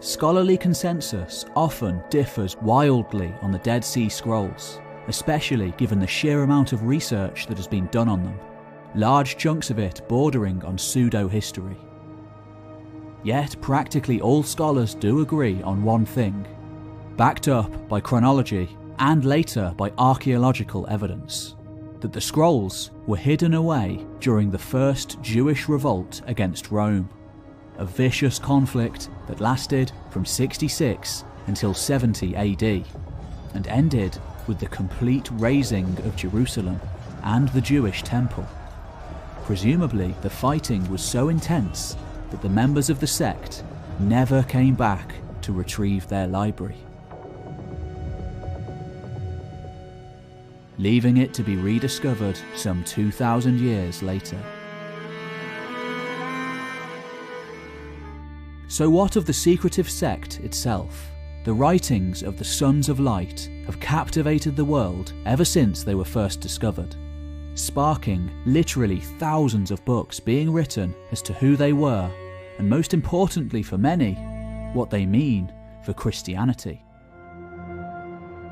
Scholarly consensus often differs wildly on the Dead Sea Scrolls, especially given the sheer amount of research that has been done on them, large chunks of it bordering on pseudo-history. Yet practically all scholars do agree on one thing, backed up by chronology and later by archaeological evidence, that the scrolls were hidden away during the first Jewish revolt against Rome, a vicious conflict that lasted from 66 until 70 AD, and ended with the complete razing of Jerusalem and the Jewish temple. Presumably, the fighting was so intense that the members of the sect never came back to retrieve their library, leaving it to be rediscovered some 2,000 years later. So what of the secretive sect itself? The writings of the Sons of Light have captivated the world ever since they were first discovered, sparking literally thousands of books being written as to who they were, and most importantly for many, what they mean for Christianity.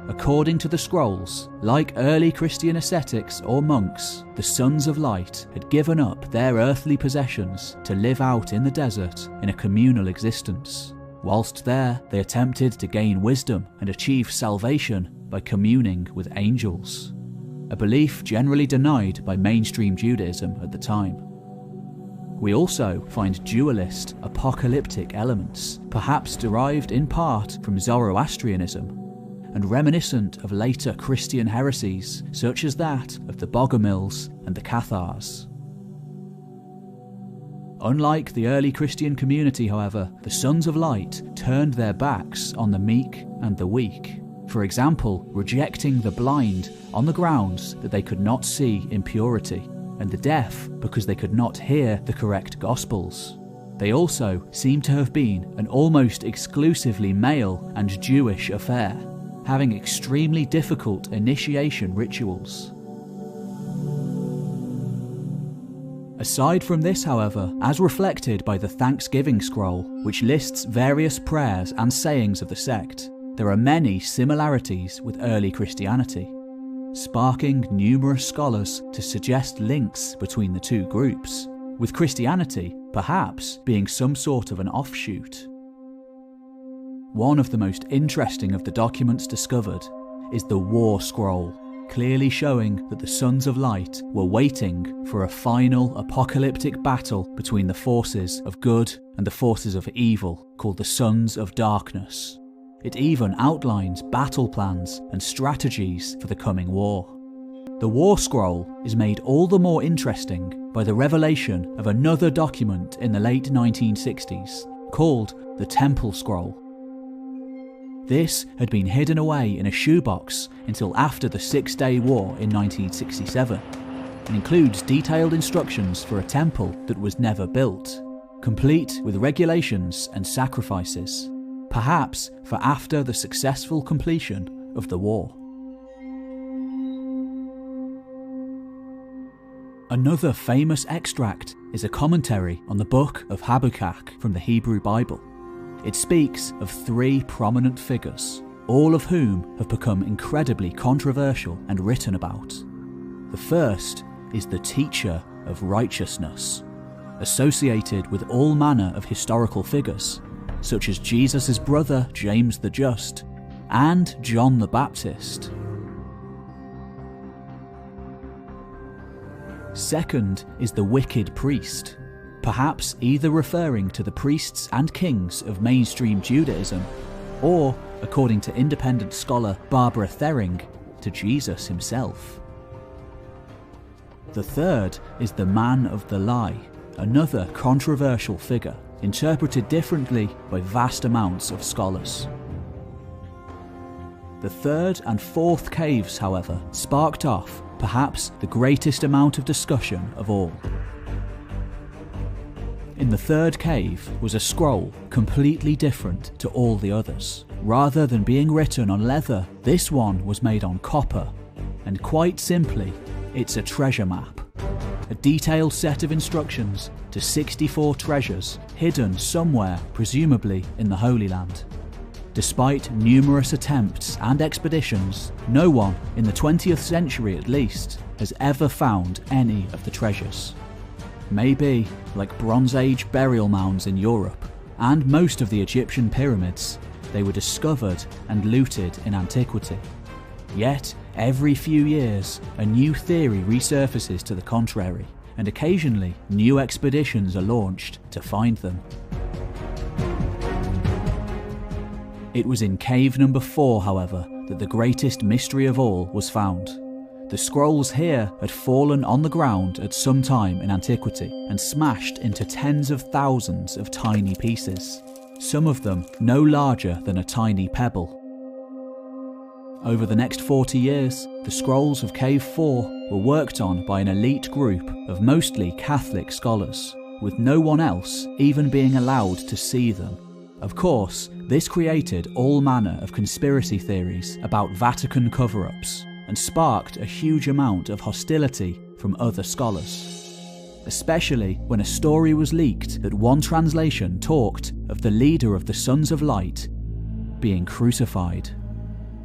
According to the scrolls, like early Christian ascetics or monks, the Sons of Light had given up their earthly possessions to live out in the desert in a communal existence. Whilst there, they attempted to gain wisdom and achieve salvation by communing with angels, a belief generally denied by mainstream Judaism at the time. We also find dualist, apocalyptic elements, perhaps derived in part from Zoroastrianism, and reminiscent of later Christian heresies such as that of the Bogomils and the Cathars. Unlike the early Christian community, however, the Sons of Light turned their backs on the meek and the weak, for example, rejecting the blind on the grounds that they could not see impurity, and the deaf because they could not hear the correct Gospels. They also seem to have been an almost exclusively male and Jewish affair, having extremely difficult initiation rituals. Aside from this, however, as reflected by the Thanksgiving Scroll, which lists various prayers and sayings of the sect, there are many similarities with early Christianity, sparking numerous scholars to suggest links between the two groups, with Christianity perhaps being some sort of an offshoot. One of the most interesting of the documents discovered is the War Scroll, clearly showing that the Sons of Light were waiting for a final apocalyptic battle between the forces of good and the forces of evil, called the Sons of Darkness. It even outlines battle plans and strategies for the coming war. The War Scroll is made all the more interesting by the revelation of another document in the late 1960s, called the Temple Scroll. This had been hidden away in a shoebox until after the Six-Day War in 1967, and includes detailed instructions for a temple that was never built, complete with regulations and sacrifices, perhaps for after the successful completion of the war. Another famous extract is a commentary on the book of Habakkuk from the Hebrew Bible. It speaks of three prominent figures, all of whom have become incredibly controversial and written about. The first is the teacher of righteousness, associated with all manner of historical figures, such as Jesus' brother James the Just and John the Baptist. Second is the wicked priest, perhaps either referring to the priests and kings of mainstream Judaism, or, according to independent scholar Barbara Thering, to Jesus himself. The third is the man of the lie, another controversial figure, interpreted differently by vast amounts of scholars. The third and fourth caves, however, sparked off perhaps the greatest amount of discussion of all. In the third cave was a scroll completely different to all the others. Rather than being written on leather, this one was made on copper, and quite simply, it's a treasure map. a detailed set of instructions to 64 treasures hidden somewhere, presumably in the Holy Land. Despite numerous attempts and expeditions, no one, in the 20th century at least, has ever found any of the treasures. Maybe, like Bronze Age burial mounds in Europe, and most of the Egyptian pyramids, they were discovered and looted in antiquity. Yet, every few years, a new theory resurfaces to the contrary, and occasionally new expeditions are launched to find them. It was in cave number 4, however, that the greatest mystery of all was found. The scrolls here had fallen on the ground at some time in antiquity and smashed into tens of thousands of tiny pieces, some of them no larger than a tiny pebble. Over the next 40 years, the scrolls of Cave 4 were worked on by an elite group of mostly Catholic scholars, with no one else even being allowed to see them. Of course, this created all manner of conspiracy theories about Vatican cover-ups, and sparked a huge amount of hostility from other scholars. Especially when a story was leaked that one translation talked of the leader of the Sons of Light being crucified,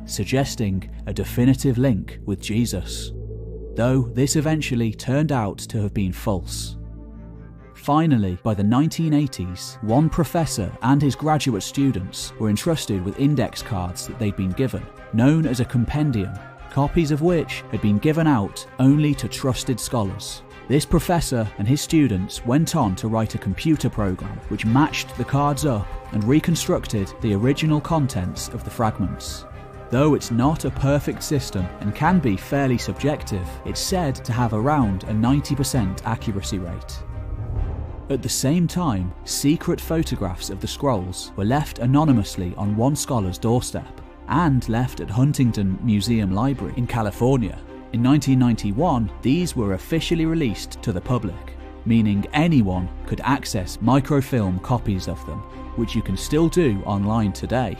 suggesting a definitive link with Jesus, though this eventually turned out to have been false. Finally, by the 1980s, one professor and his graduate students were entrusted with index cards that they'd been given, known as a compendium, copies of which had been given out only to trusted scholars. This professor and his students went on to write a computer program which matched the cards up and reconstructed the original contents of the fragments. Though it's not a perfect system and can be fairly subjective, it's said to have around a 90% accuracy rate. At the same time, secret photographs of the scrolls were left anonymously on one scholar's doorstep, and left at Huntington Museum Library in California. In 1991, these were officially released to the public, meaning anyone could access microfilm copies of them, which you can still do online today.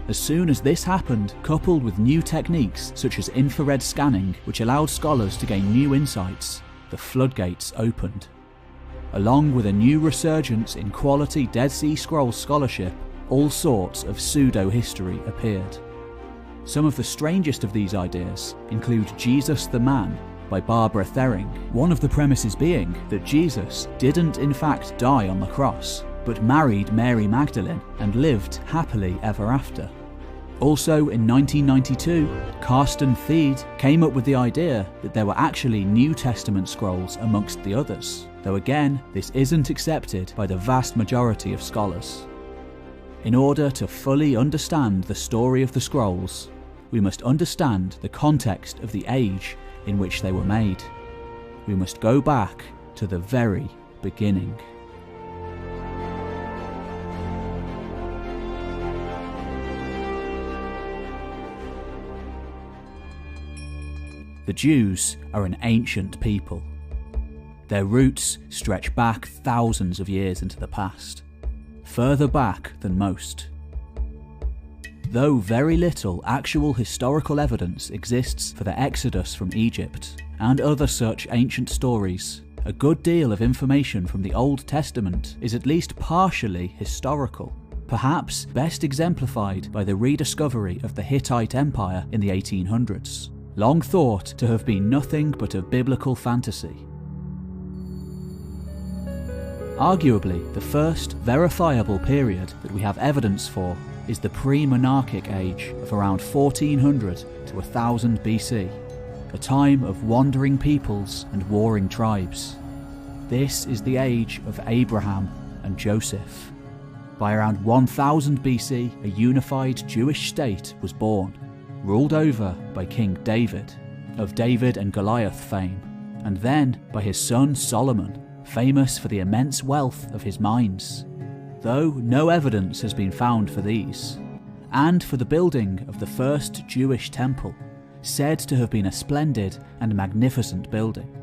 As soon as this happened, coupled with new techniques such as infrared scanning, which allowed scholars to gain new insights, the floodgates opened. Along with a new resurgence in quality Dead Sea Scrolls scholarship, all sorts of pseudo-history appeared. Some of the strangest of these ideas include Jesus the Man by Barbara Thering, one of the premises being that Jesus didn't in fact die on the cross, but married Mary Magdalene and lived happily ever after. Also in 1992, Carsten Thiede came up with the idea that there were actually New Testament scrolls amongst the others, though again, this isn't accepted by the vast majority of scholars. In order to fully understand the story of the scrolls, we must understand the context of the age in which they were made. We must go back to the very beginning. The Jews are an ancient people. Their roots stretch back thousands of years into the past, further back than most. Though very little actual historical evidence exists for the Exodus from Egypt and other such ancient stories, a good deal of information from the Old Testament is at least partially historical, perhaps best exemplified by the rediscovery of the Hittite Empire in the 1800s, long thought to have been nothing but a biblical fantasy. Arguably, the first verifiable period that we have evidence for is the pre-monarchic age of around 1400 to 1000 BC, a time of wandering peoples and warring tribes. This is the age of Abraham and Joseph. By around 1000 BC, a unified Jewish state was born, ruled over by King David, of David and Goliath fame, and then by his son Solomon, famous for the immense wealth of his mines, though no evidence has been found for these, and for the building of the first Jewish temple, said to have been a splendid and magnificent building.